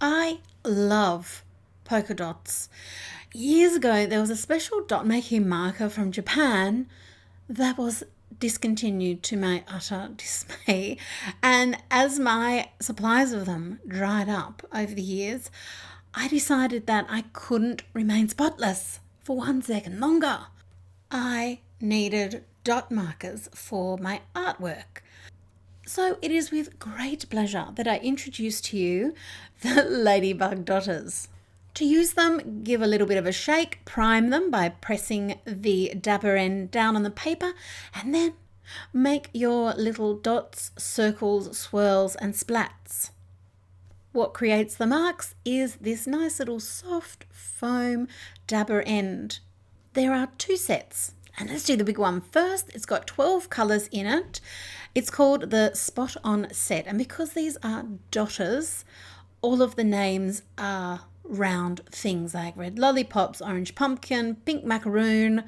I love polka dots. Years ago, there was a special dot making marker from Japan that was discontinued to my utter dismay. And as my supplies of them dried up over the years, I decided that I couldn't remain spotless for 1 second longer. I needed dot markers for my artwork. So it is with great pleasure that I introduce to you the Ladybug Dotters. To use them, give a little bit of a shake, prime them by pressing the dabber end down on the paper, and then make your little dots, circles, swirls and splats. What creates the marks is this nice little soft foam dabber end. There are 2 sets, and let's do the big one first. It's got 12 colours in it. It's called the Spot On set, and because these are dotters, all of the names are round things like red lollipops, orange pumpkin, pink macaroon,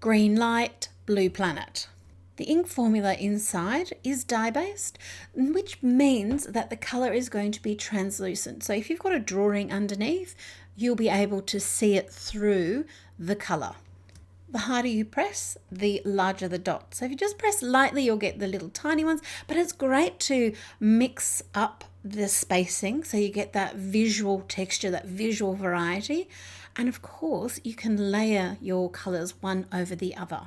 green light, blue planet. The ink formula inside is dye-based, which means that the colour is going to be translucent. So if you've got a drawing underneath, you'll be able to see it through the colour. The harder you press, the larger the dot. So if you just press lightly, you'll get the little tiny ones, but it's great to mix up the spacing so you get that visual texture, that visual variety. And of course, you can layer your colours one over the other.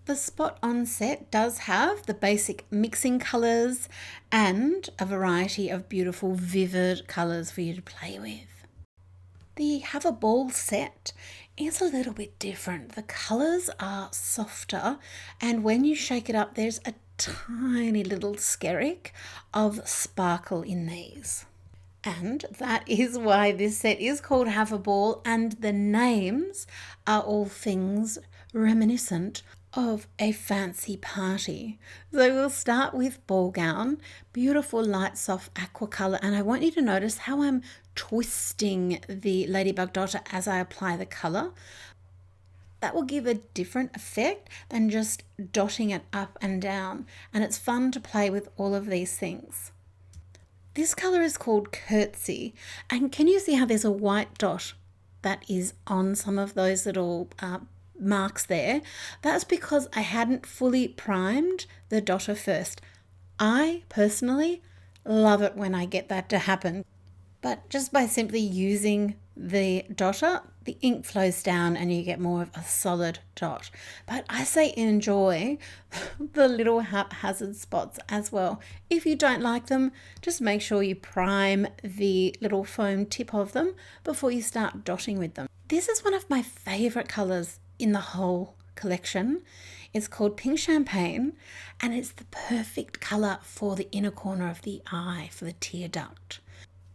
The Spot On set does have the basic mixing colours and a variety of beautiful vivid colours for you to play with. The Have a Ball set is a little bit different. The colours are softer, and when you shake it up, there's a tiny little skerrick of sparkle in these. And that is why this set is called Have a Ball, and the names are all things reminiscent of a fancy party. So we'll start with ball gown, beautiful light soft aqua colour, and I want you to notice how I'm twisting the Ladybug Dotter as I apply the colour. That will give a different effect than just dotting it up and down, and it's fun to play with all of these things. This colour is called Curtsy, and can you see how there's a white dot that is on some of those little marks there? That's because I hadn't fully primed the dotter first. I personally love it when I get that to happen, but just by simply using the dotter, the ink flows down and you get more of a solid dot. But I say enjoy the little haphazard spots as well. If you don't like them, just make sure you prime the little foam tip of them before you start dotting with them. This is one of my favourite colours in the whole collection. It's called Pink Champagne, and it's the perfect colour for the inner corner of the eye, for the tear duct.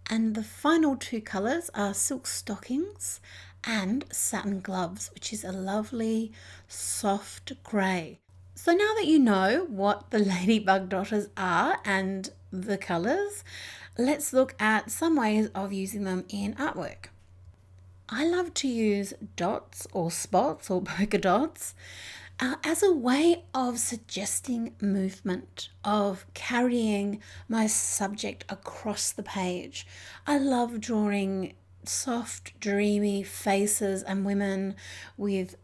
And the final 2 colours are Silk Stockings and Satin Gloves, which is a lovely soft grey. So now that you know what the Ladybug Dotters are and the colours, let's look at some ways of using them in artwork. I love to use dots or spots or polka dots as a way of suggesting movement, of carrying my subject across the page. I love drawing soft, dreamy faces and women with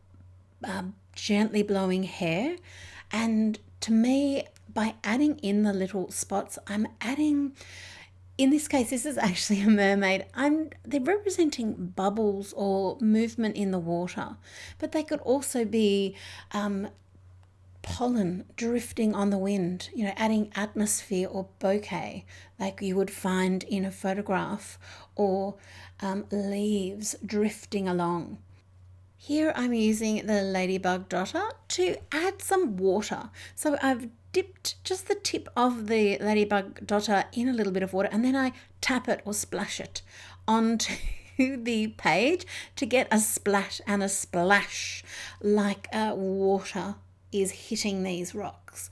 gently blowing hair. And to me, by adding in the little spots, I'm adding, in this case, this is actually a mermaid. They're representing bubbles or movement in the water, but they could also be pollen drifting on the wind, adding atmosphere or bouquet like you would find in a photograph, or leaves drifting along. Here I'm using the Ladybug Dotter to add some water. So I've dipped just the tip of the Ladybug Dotter in a little bit of water, and then I tap it or splash it onto the page to get a splat and a splash like water is hitting these rocks.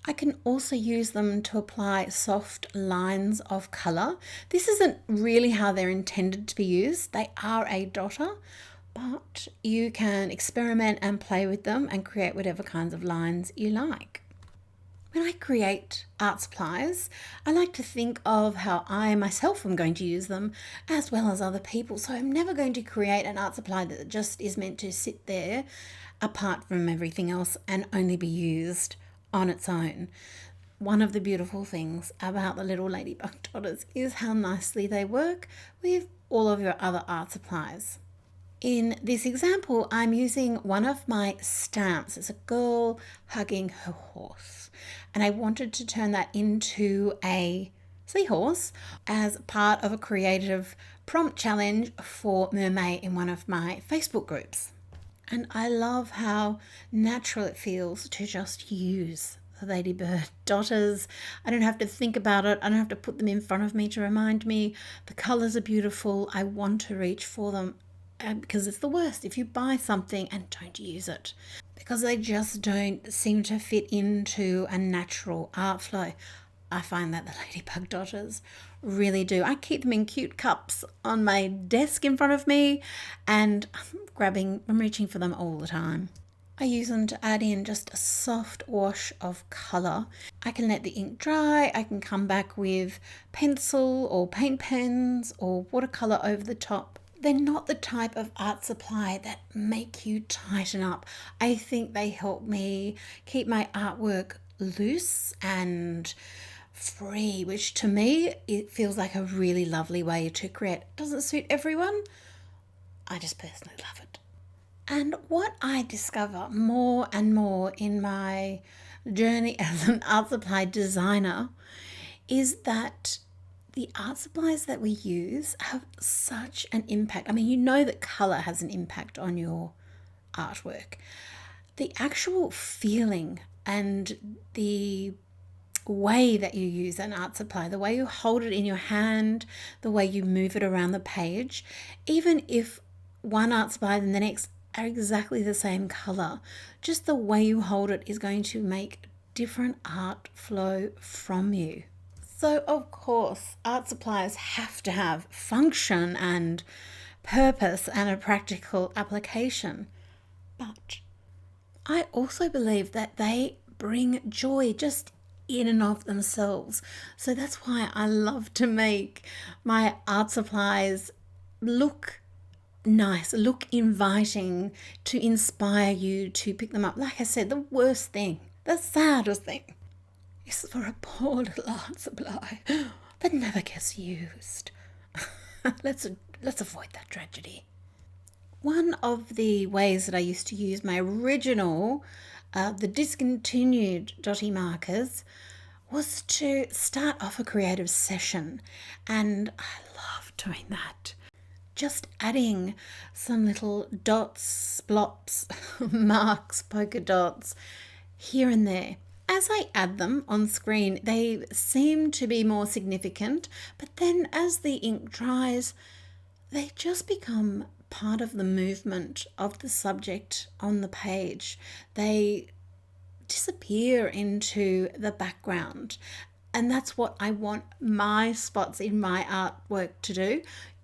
I can also use them to apply soft lines of colour. This isn't really how they're intended to be used. They are a dotter, but you can experiment and play with them and create whatever kinds of lines you like. When I create art supplies, I like to think of how I myself am going to use them as well as other people. So I'm never going to create an art supply that just is meant to sit there apart from everything else and only be used on its own. One of the beautiful things about the little Ladybug Dotters is how nicely they work with all of your other art supplies. In this example, I'm using one of my stamps. It's a girl hugging her horse. And I wanted to turn that into a seahorse as part of a creative prompt challenge for Mermaid in one of my Facebook groups. And I love how natural it feels to just use the Ladybug Dotters. I don't have to think about it. I don't have to put them in front of me to remind me. The colours are beautiful. I want to reach for them. Because it's the worst if you buy something and don't use it, because they just don't seem to fit into a natural art flow. I find that the Ladybug Dotters really do. I keep them in cute cups on my desk in front of me, and I'm reaching for them all the time. I use them to add in just a soft wash of colour. I can let the ink dry. I can come back with pencil or paint pens or watercolour over the top. They're not the type of art supply that make you tighten up. I think they help me keep my artwork loose and free, which to me, it feels like a really lovely way to create. It doesn't suit everyone. I just personally love it. And what I discover more and more in my journey as an art supply designer is that the art supplies that we use have such an impact. I mean, you know that colour has an impact on your artwork. The actual feeling and the way that you use an art supply, the way you hold it in your hand, the way you move it around the page, even if one art supply and the next are exactly the same colour, just the way you hold it is going to make different art flow from you. So, of course, art supplies have to have function and purpose and a practical application. But I also believe that they bring joy just in and of themselves. So that's why I love to make my art supplies look nice, look inviting, to inspire you to pick them up. Like I said, the worst thing, the saddest thing, is for a poor little art supply that never gets used. Let's avoid that tragedy. One of the ways that I used to use my original, the discontinued dotty markers, was to start off a creative session, and I love doing that. Just adding some little dots, splops, marks, polka dots here and there. As I add them on screen, they seem to be more significant, but then as the ink dries, they just become part of the movement of the subject on the page. They disappear into the background, and that's what I want my spots in my artwork to do.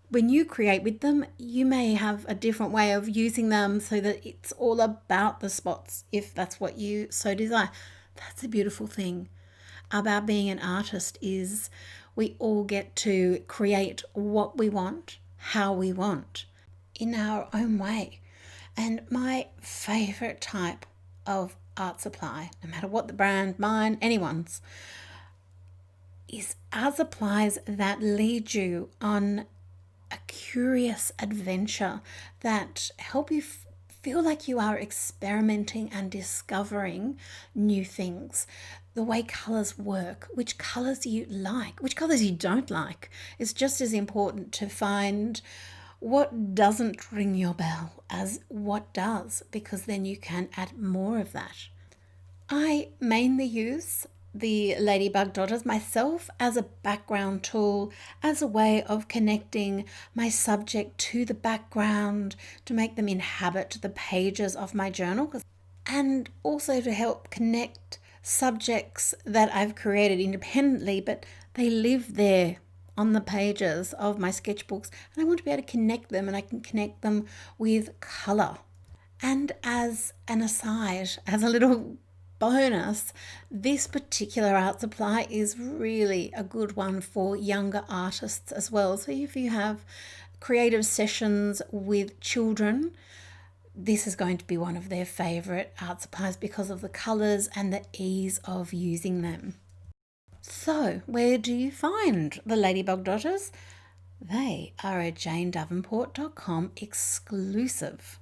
When you create with them, you may have a different way of using them so that it's all about the spots, if that's what you so desire. That's a beautiful thing about being an artist, is we all get to create what we want, how we want, in our own way. And my favourite type of art supply, no matter what the brand, mine, anyone's, is art supplies that lead you on a curious adventure, that help you feel like you are experimenting and discovering new things. The way colours work, which colours you like, which colours you don't like. It's just as important to find what doesn't ring your bell as what does, because then you can add more of that. I mainly use the Ladybug Dotters myself as a background tool, as a way of connecting my subject to the background, to make them inhabit the pages of my journal, and also to help connect subjects that I've created independently, but they live there on the pages of my sketchbooks, and I want to be able to connect them, and I can connect them with colour. And as an aside, as a little bonus, this particular art supply is really a good one for younger artists as well. So if you have creative sessions with children, this is going to be one of their favourite art supplies because of the colours and the ease of using them. So, where do you find the Ladybug Dotters? They are a janedavenport.com exclusive,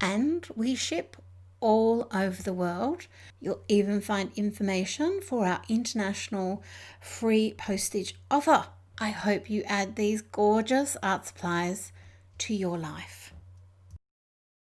and we ship all over the world. You'll even find information for our international free postage offer. I hope you add these gorgeous art supplies to your life.